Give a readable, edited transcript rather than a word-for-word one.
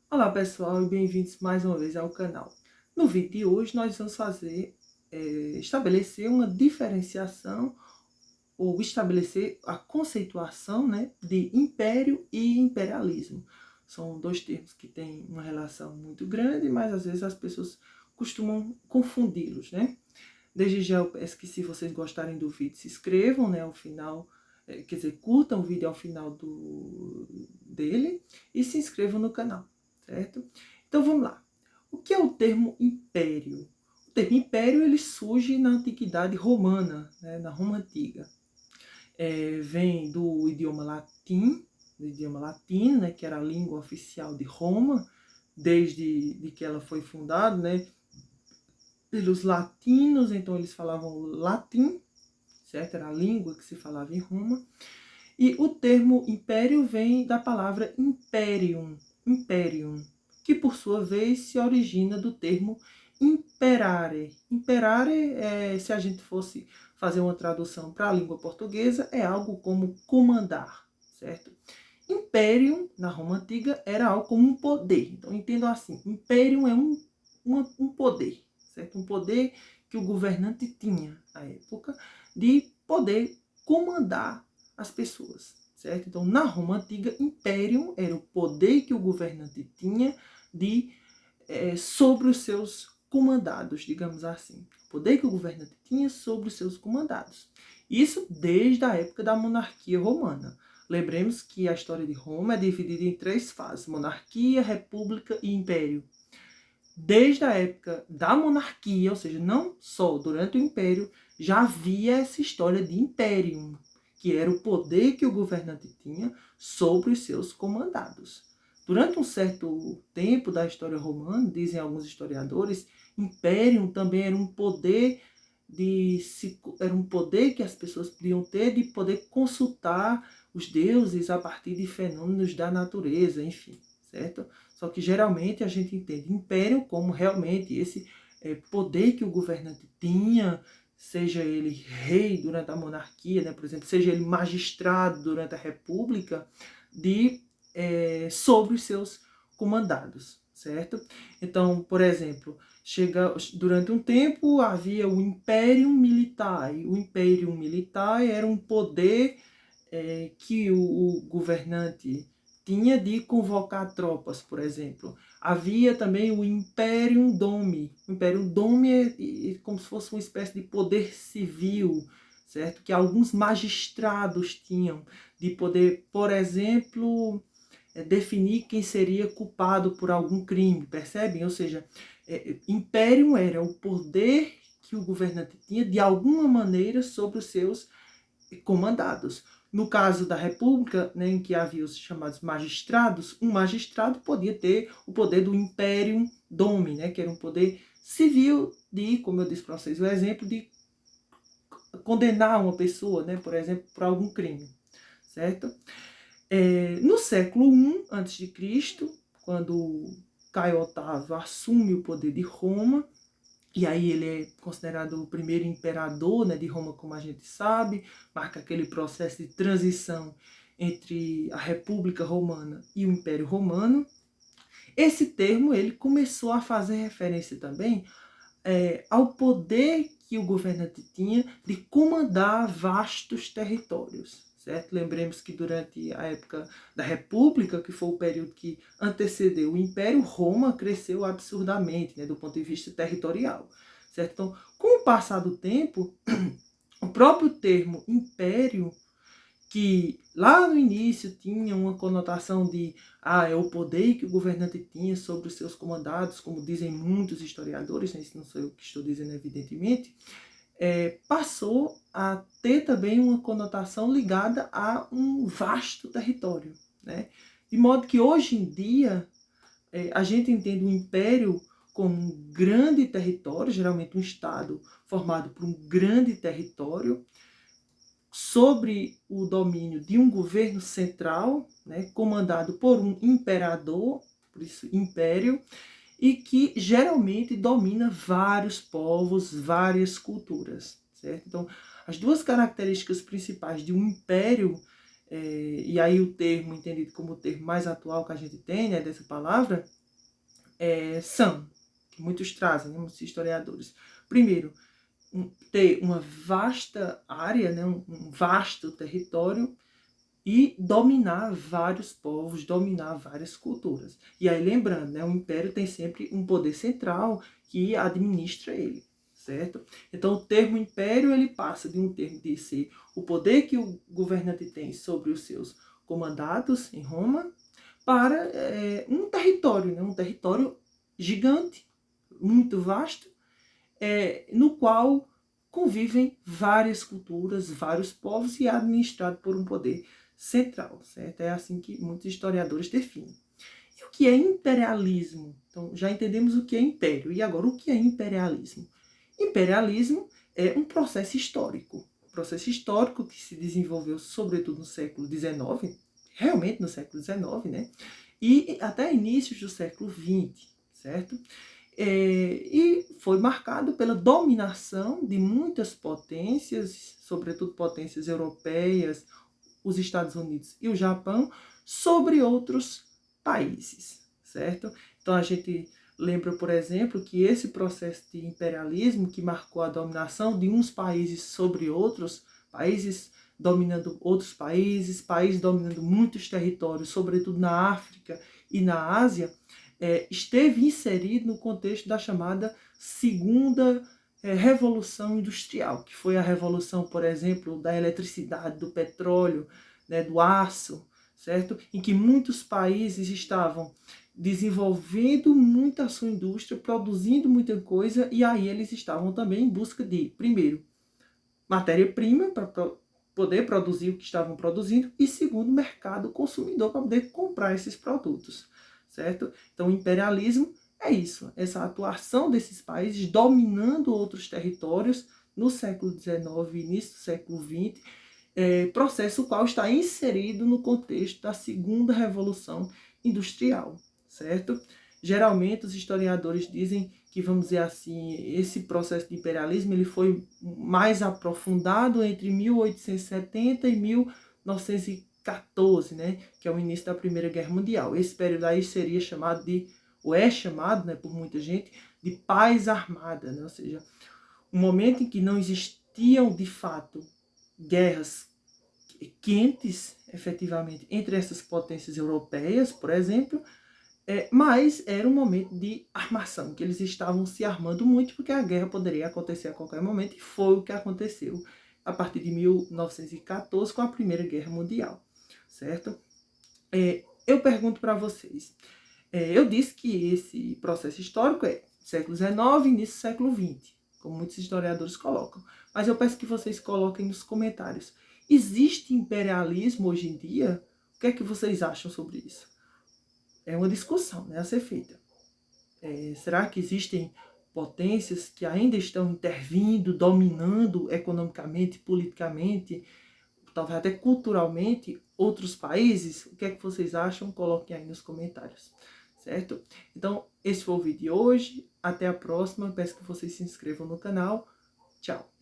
Olá pessoal e bem-vindos mais uma vez ao canal. No vídeo de hoje nós vamos estabelecer uma diferenciação ou estabelecer a conceituação, né, de império e imperialismo. São dois termos que têm uma relação muito grande, mas às vezes as pessoas costumam confundi-los, né? Desde já eu peço que, se vocês gostarem do vídeo, se inscrevam, né, ao final, quer dizer, curtam o vídeo ao final dele e se inscrevam no canal, certo? Então vamos lá. O que é o termo império? O termo império ele surge na antiguidade romana, né, na Roma antiga. Vem do idioma latino, né, que era a língua oficial de Roma, desde de que ela foi fundada, né, pelos latinos, então eles falavam latim, certo? Era a língua que se falava em Roma. E o termo império vem da palavra imperium, que por sua vez se origina do termo imperare. Imperare, se a gente fosse fazer uma tradução para a língua portuguesa, é algo como comandar, certo? Imperium, na Roma Antiga, era algo como um poder. Então, entendam assim, imperium é um poder, certo? Um poder que o governante tinha, à época, de poder comandar as pessoas, certo? Então, na Roma Antiga, imperium era o poder que o governante tinha de sobre os seus comandados, digamos assim. O poder que o governante tinha sobre os seus comandados. Isso desde a época da monarquia romana. Lembremos que a história de Roma é dividida em três fases: monarquia, república e império. Desde a época da monarquia, ou seja, não só durante o império, já havia essa história de imperium, que era o poder que o governante tinha sobre os seus comandados. Durante um certo tempo da história romana, dizem alguns historiadores, imperium também era um poder era um poder que as pessoas podiam ter de poder consultar os deuses a partir de fenômenos da natureza, enfim, certo? Só que geralmente a gente entende império como realmente esse poder que o governante tinha, seja ele rei durante a monarquia, né, por exemplo, seja ele magistrado durante a república, sobre os seus comandados, certo? Então, por exemplo, durante um tempo havia o Imperium Militar. E o Imperium Militar era um poder que o governante tinha de convocar tropas, por exemplo. Havia também o Imperium Domi. O Imperium Domi é como se fosse uma espécie de poder civil, certo? Que alguns magistrados tinham de poder, por exemplo, definir quem seria culpado por algum crime, percebem? Ou seja, Imperium era o poder que o governante tinha de alguma maneira sobre os seus comandados. No caso da República, né, em que havia os chamados magistrados, um magistrado podia ter o poder do Imperium Domi, né, que era um poder civil de, como eu disse para vocês, o exemplo de condenar uma pessoa, né, por exemplo, por algum crime, certo? No século I a.C., quando Caio VIII assume o poder de Roma, e aí ele é considerado o primeiro imperador, né, de Roma, como a gente sabe, marca aquele processo de transição entre a República Romana e o Império Romano. Esse termo ele começou a fazer referência também ao poder que o governante tinha de comandar vastos territórios, certo? Lembremos que durante a época da República, que foi o período que antecedeu o Império, Roma cresceu absurdamente, né, do ponto de vista territorial, certo? Então, com o passar do tempo, o próprio termo império, que lá no início tinha uma conotação de é o poder que o governante tinha sobre os seus comandados, como dizem muitos historiadores, né? Isso não sou eu que estou dizendo, evidentemente, passou a ter também uma conotação ligada a um vasto território, né? De modo que hoje em dia a gente entende o império como um grande território, geralmente um estado formado por um grande território, sobre o domínio de um governo central, né, comandado por um imperador, por isso império, e que geralmente domina vários povos, várias culturas, certo? Então, as duas características principais de um império e aí o termo entendido como o termo mais atual que a gente tem, né, dessa palavra, são, que muitos trazem, né, muitos historiadores. Primeiro, ter uma vasta área, né, um vasto território, e dominar vários povos, dominar várias culturas. E aí lembrando, né, o império tem sempre um poder central que administra ele, certo? Então o termo império ele passa de um termo de ser o poder que o governante tem sobre os seus comandados em Roma para um território, né, um território gigante, muito vasto, no qual convivem várias culturas, vários povos e é administrado por um poder central, certo? É assim que muitos historiadores definem. E o que é imperialismo? Então, já entendemos o que é império. E agora, o que é imperialismo? Imperialismo é um processo histórico. Um processo histórico que se desenvolveu, sobretudo no século XIX, realmente no século XIX, né? E até inícios do século XX, certo? E foi marcado pela dominação de muitas potências, sobretudo potências europeias, os Estados Unidos e o Japão, sobre outros países, certo? Então a gente lembra, por exemplo, que esse processo de imperialismo que marcou a dominação de uns países sobre outros, países dominando outros países, países dominando muitos territórios, sobretudo na África e na Ásia, esteve inserido no contexto da chamada Segunda Revolução Industrial, que foi a revolução, por exemplo, da eletricidade, do petróleo, né, do aço, certo? Em que muitos países estavam desenvolvendo muita sua indústria, produzindo muita coisa, e aí eles estavam também em busca de, primeiro, matéria-prima para poder produzir o que estavam produzindo, e segundo, mercado consumidor para poder comprar esses produtos, certo? Então, o imperialismo é isso, essa atuação desses países dominando outros territórios no século XIX e início do século XX, processo o qual está inserido no contexto da segunda revolução industrial, certo? Geralmente os historiadores dizem que, vamos dizer assim, esse processo de imperialismo ele foi mais aprofundado entre 1870 e 1914, né, que é o início da Primeira Guerra Mundial. Esse período aí seria chamado de, ou é chamado, né, por muita gente, de paz armada, né, ou seja, um momento em que não existiam de fato guerras quentes, efetivamente, entre essas potências europeias, por exemplo, mas era um momento de armação, que eles estavam se armando muito, porque a guerra poderia acontecer a qualquer momento, e foi o que aconteceu a partir de 1914, com a Primeira Guerra Mundial, certo? Eu pergunto para vocês, eu disse que esse processo histórico é século XIX, início do século XX, como muitos historiadores colocam, mas eu peço que vocês coloquem nos comentários, existe imperialismo hoje em dia? O que é que vocês acham sobre isso? É uma discussão, né, a ser feita. Será que existem potências que ainda estão intervindo, dominando economicamente, politicamente, talvez até culturalmente, outros países? O que é que vocês acham? Coloquem aí nos comentários, certo? Então, esse foi o vídeo de hoje. Até a próxima. Peço que vocês se inscrevam no canal. Tchau!